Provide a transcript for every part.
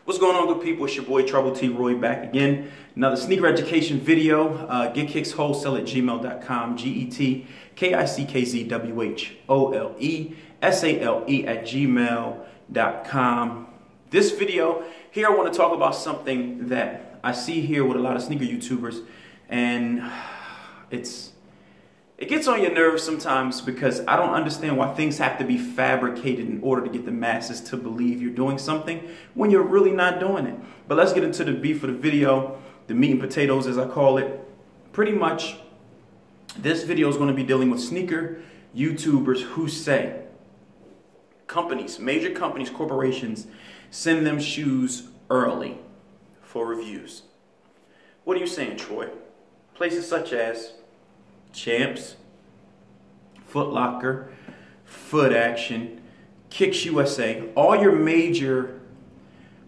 What's going on, good people? It's your boy Trouble T Roy back again. Another sneaker education video. GetKicksWholesale@gmail.com. GetKicksWholesale@gmail.com. This video here, I want to talk about something that I see here with a lot of sneaker YouTubers, and it gets on your nerves sometimes because I don't understand why things have to be fabricated in order to get the masses to believe you're doing something when you're really not doing it. But let's get into the beef of the video, the meat and potatoes as I call it. Pretty much, this video is going to be dealing with sneaker YouTubers who say companies, major companies, corporations, send them shoes early for reviews. What are you saying, Troy? Places such as Champs, Foot Locker, Foot Action, Kicks USA, all your major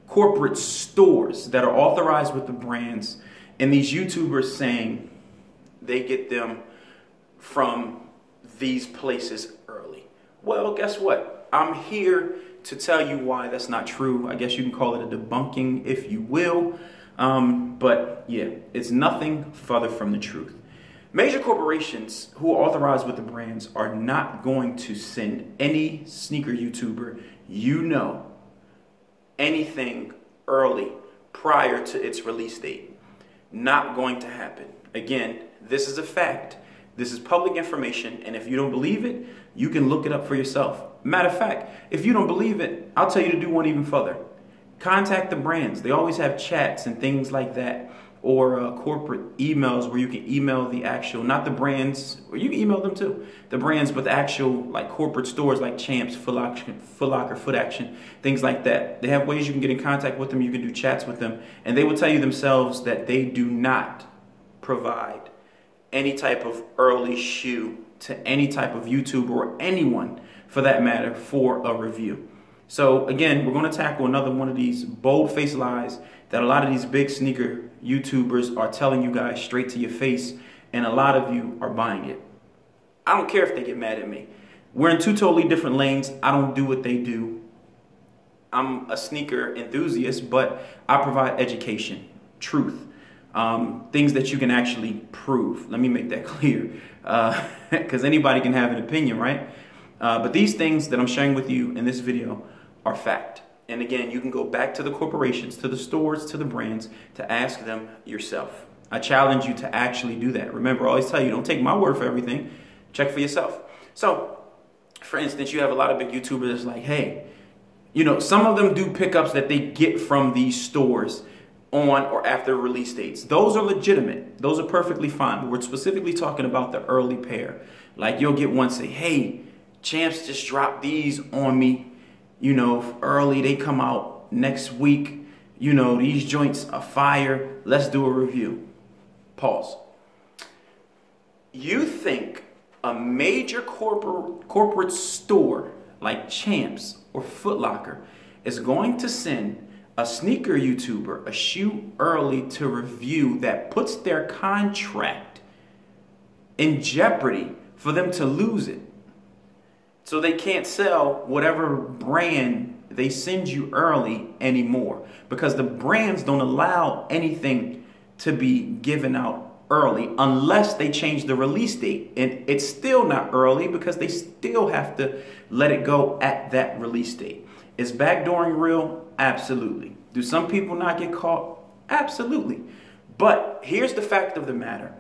corporate stores that are authorized with the brands, and these YouTubers saying they get them from these places early. Well, guess what? I'm here to tell you why that's not true. I guess you can call it a debunking, if you will. But yeah, it's nothing further from the truth. Major corporations who are authorized with the brands are not going to send any sneaker YouTuber anything early prior to its release date. Not going to happen. Again, this is a fact. This is public information, and if you don't believe it, you can look it up for yourself. Matter of fact, if you don't believe it, I'll tell you to do one even further. Contact the brands. They always have chats and things like that, or corporate emails where you can email the actual, not the brands, or you can email them too, the brands, but the actual like corporate stores like Champs, Foot Locker, Foot Action, things like that. They have ways you can get in contact with them. You can do chats with them, and they will tell you themselves that they do not provide any type of early shoe to any type of YouTuber or anyone for that matter for a review. So again, we're going to tackle another one of these bold-faced lies that a lot of these big sneaker YouTubers are telling you guys straight to your face, and a lot of you are buying it. I don't care if they get mad at me. We're in two totally different lanes. I don't do what they do. I'm a sneaker enthusiast, but I provide education, truth, things that you can actually prove. Let me make that clear, because anybody can have an opinion, right? But these things that I'm sharing with you in this video are fact. And again, you can go back to the corporations, to the stores, to the brands, to ask them yourself. I challenge you to actually do that. Remember, I always tell you, don't take my word for everything. Check for yourself. So, for instance, you have a lot of big YouTubers that's like, hey, some of them do pickups that they get from these stores on or after release dates. Those are legitimate. Those are perfectly fine. But we're specifically talking about the early pair. Like you'll get one say, hey, Champs just dropped these on me, early. They come out next week. These joints are fire. Let's do a review. Pause. You think a major corporate store like Champs or Foot Locker is going to send a sneaker YouTuber a shoe early to review that puts their contract in jeopardy for them to lose it? So they can't sell whatever brand they send you early anymore, because the brands don't allow anything to be given out early unless they change the release date. And it's still not early because they still have to let it go at that release date. Is backdooring real? Absolutely. Do some people not get caught? Absolutely. But here's the fact of the matter.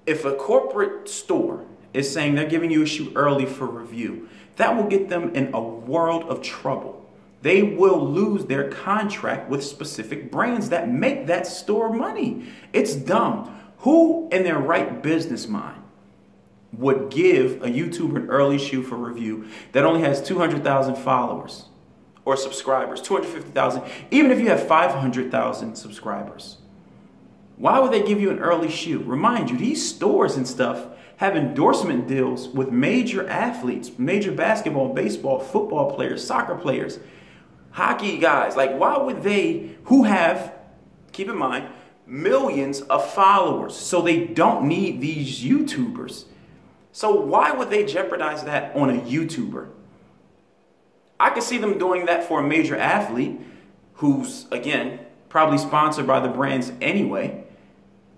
If a corporate store is saying they're giving you a shoe early for review, that will get them in a world of trouble. They will lose their contract with specific brands that make that store money. It's dumb. Who in their right business mind would give a YouTuber an early shoe for review that only has 200,000 followers or subscribers, 250,000, even if you have 500,000 subscribers? Why would they give you an early shoe? Remind you, these stores and stuff have endorsement deals with major athletes, major basketball, baseball, football players, soccer players, hockey guys. Like, why would they, who have, keep in mind, millions of followers, so they don't need these YouTubers. So why would they jeopardize that on a YouTuber? I could see them doing that for a major athlete, who's, again, probably sponsored by the brands anyway.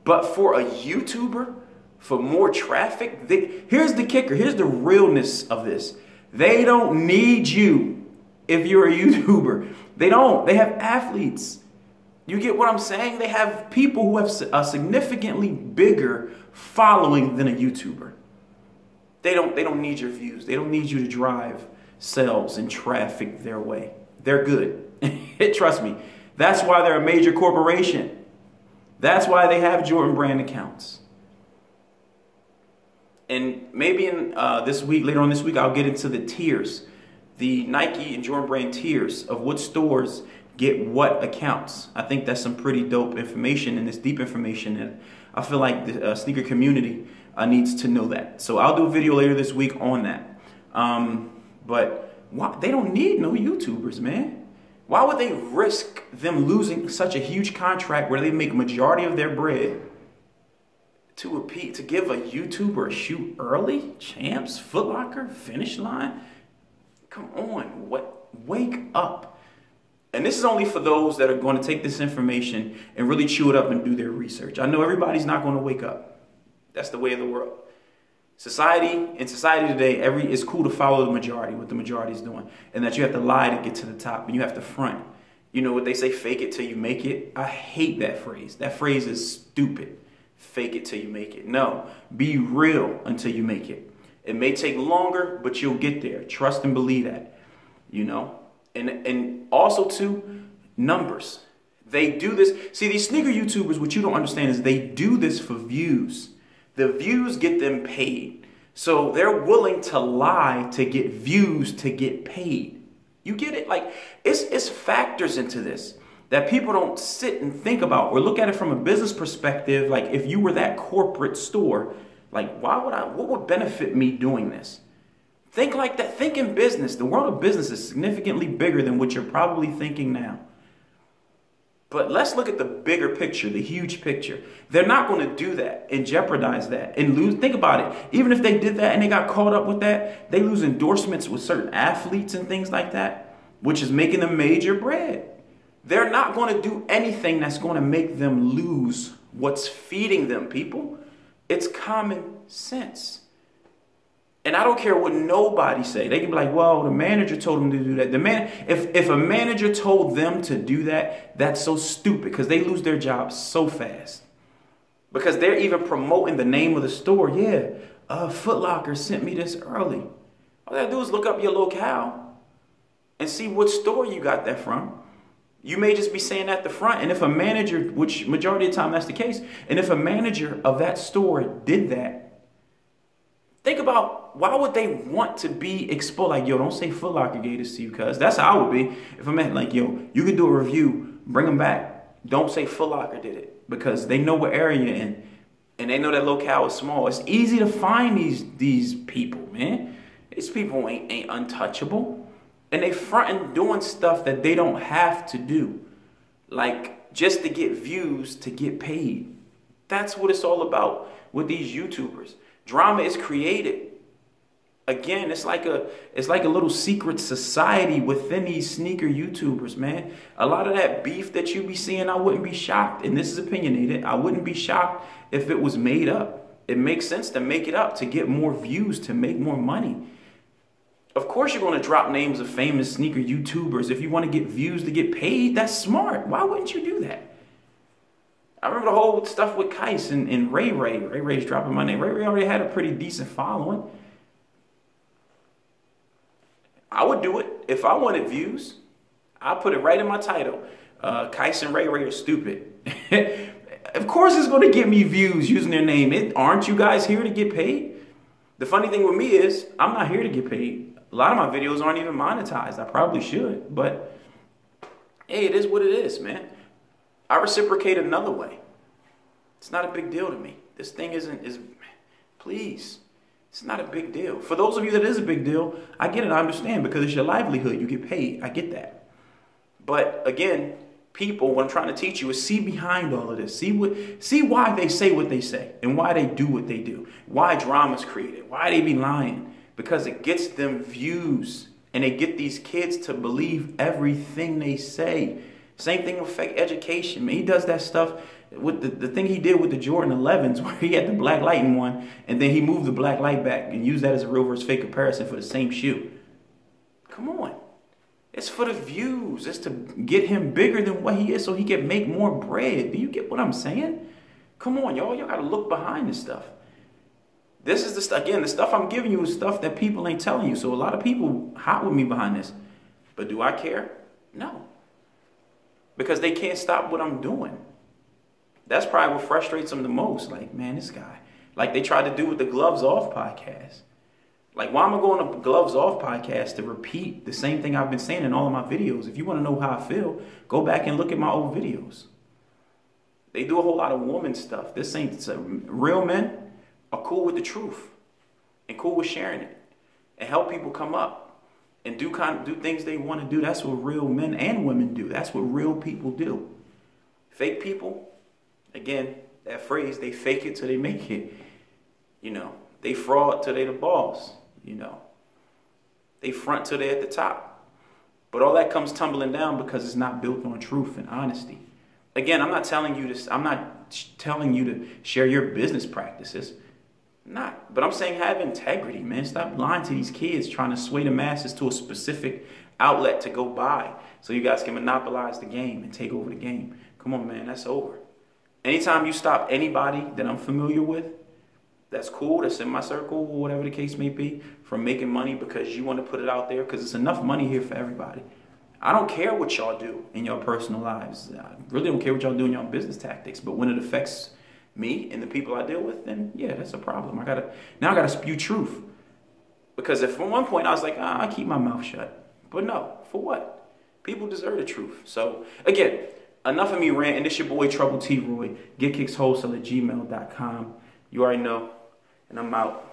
But for a YouTuber, for more traffic, here's the kicker. Here's the realness of this. They don't need you if you're a YouTuber. They don't. They have athletes. You get what I'm saying? They have people who have a significantly bigger following than a YouTuber. They don't need your views. They don't need you to drive sales and traffic their way. They're good. Trust me. That's why they're a major corporation. That's why they have Jordan brand accounts. And maybe in later on this week, I'll get into the tiers, the Nike and Jordan brand tiers of what stores get what accounts. I think that's some pretty dope information, and it's deep information, and I feel like the sneaker community needs to know that. So I'll do a video later this week on that. But why, they don't need no YouTubers, man. Why would they risk them losing such a huge contract where they make majority of their bread to give a YouTuber a shoot early? Champs, Foot Locker, Finish Line? Come on, wake up. And this is only for those that are going to take this information and really chew it up and do their research. I know everybody's not going to wake up. That's the way of the world. In society today, it's cool to follow the majority, what the majority is doing, and that you have to lie to get to the top, and you have to front. You know what they say, fake it till you make it? I hate that phrase. That phrase is stupid. Fake it till you make it. No, be real until you make it. It may take longer, but you'll get there. Trust and believe that, you know? And also, too, numbers. They do this. See, these sneaker YouTubers, what you don't understand is they do this for views. The views get them paid. So they're willing to lie to get views to get paid. You get it? Like, it's factors into this that people don't sit and think about or look at it from a business perspective. Like, if you were that corporate store, like, what would benefit me doing this? Think like that. Think in business. The world of business is significantly bigger than what you're probably thinking now. But let's look at the bigger picture, the huge picture. They're not going to do that and jeopardize that and lose. Think about it. Even if they did that and they got caught up with that, they lose endorsements with certain athletes and things like that, which is making them major bread. They're not going to do anything that's going to make them lose what's feeding them, people. It's common sense. And I don't care what nobody say. They can be like, well, the manager told them to do that. If a manager told them to do that, that's so stupid because they lose their jobs so fast. Because they're even promoting the name of the store. Yeah, Foot Locker sent me this early. All they have to do is look up your locale and see what store you got that from. You may just be saying at the front. And if a manager, which majority of the time that's the case, and if a manager of that store did that, think about why would they want to be exposed? Like, yo, don't say Foot Locker gave this to you, cuz that's how I would be. If a man like, yo, you could do a review, bring them back. Don't say Foot Locker did it because they know what area you're in and they know that locale is small. It's easy to find these people, man. These people ain't untouchable. And they fronting doing stuff that they don't have to do. Like, just to get views, to get paid. That's what it's all about with these YouTubers. Drama is created. Again, it's like a little secret society within these sneaker YouTubers, man. A lot of that beef that you be seeing, I wouldn't be shocked. And this is opinionated. I wouldn't be shocked if it was made up. It makes sense to make it up, to get more views, to make more money. Of course, you're going to drop names of famous sneaker YouTubers if you want to get views to get paid. That's smart. Why wouldn't you do that? I remember the whole stuff with Kais and Ray Ray. Ray Ray's dropping my name. Ray Ray already had a pretty decent following. I would do it if I wanted views. I'll put it right in my title. Kais and Ray Ray are stupid. Of course it's going to get me views using their name. Aren't you guys here to get paid? The funny thing with me is I'm not here to get paid. A lot of my videos aren't even monetized. I probably should, but hey, it is what it is, man. I reciprocate another way. It's not a big deal to me. This thing please, it's not a big deal. For those of you that is a big deal, I get it, I understand, because it's your livelihood. You get paid. I get that. But again, people, what I'm trying to teach you is see behind all of this. See why they say what they say and why they do what they do. Why drama's created. Why they be lying. Because it gets them views and they get these kids to believe everything they say. Same thing with fake education, man. He does that stuff with the thing he did with the Jordan 11s where he had the black light in one and then he moved the black light back and used that as a real versus fake comparison for the same shoe. Come on. It's for the views. It's to get him bigger than what he is so he can make more bread. Do you get what I'm saying? Come on, y'all. Y'all got to look behind this stuff. This is the stuff, again, the stuff I'm giving you is stuff that people ain't telling you. So a lot of people hot with me behind this. But do I care? No. Because they can't stop what I'm doing. That's probably what frustrates them the most. Like, man, this guy. Like they tried to do with the Gloves Off podcast. Like, why am I going to Gloves Off podcast to repeat the same thing I've been saying in all of my videos? If you want to know how I feel, go back and look at my old videos. They do a whole lot of woman stuff. This ain't real men are cool with the truth and cool with sharing it and help people come up and do things they want to do. That's what real men and women do. That's what real people do. Fake people, again, that phrase, they fake it till they make it. You know, they fraud till they the boss. You know, they front till they're at the top. But all that comes tumbling down because it's not built on truth and honesty. Again, I'm not telling you this. I'm not telling you to share your business practices. Not. But I'm saying have integrity, man. Stop lying to these kids trying to sway the masses to a specific outlet to go buy so you guys can monopolize the game and take over the game. Come on, man. That's over. Anytime you stop anybody that I'm familiar with, that's cool, that's in my circle, or whatever the case may be, from making money because you want to put it out there, because it's enough money here for everybody. I don't care what y'all do in your personal lives. I really don't care what y'all do in your business tactics, but when it affects me and the people I deal with, then yeah, that's a problem. Now I gotta spew truth. Because if at one point I was like, I keep my mouth shut. But no, for what? People deserve the truth. So again, enough of me ranting. This your boy Trouble T Roy. GetKicksWholesale@gmail.com. You already know. And I'm out.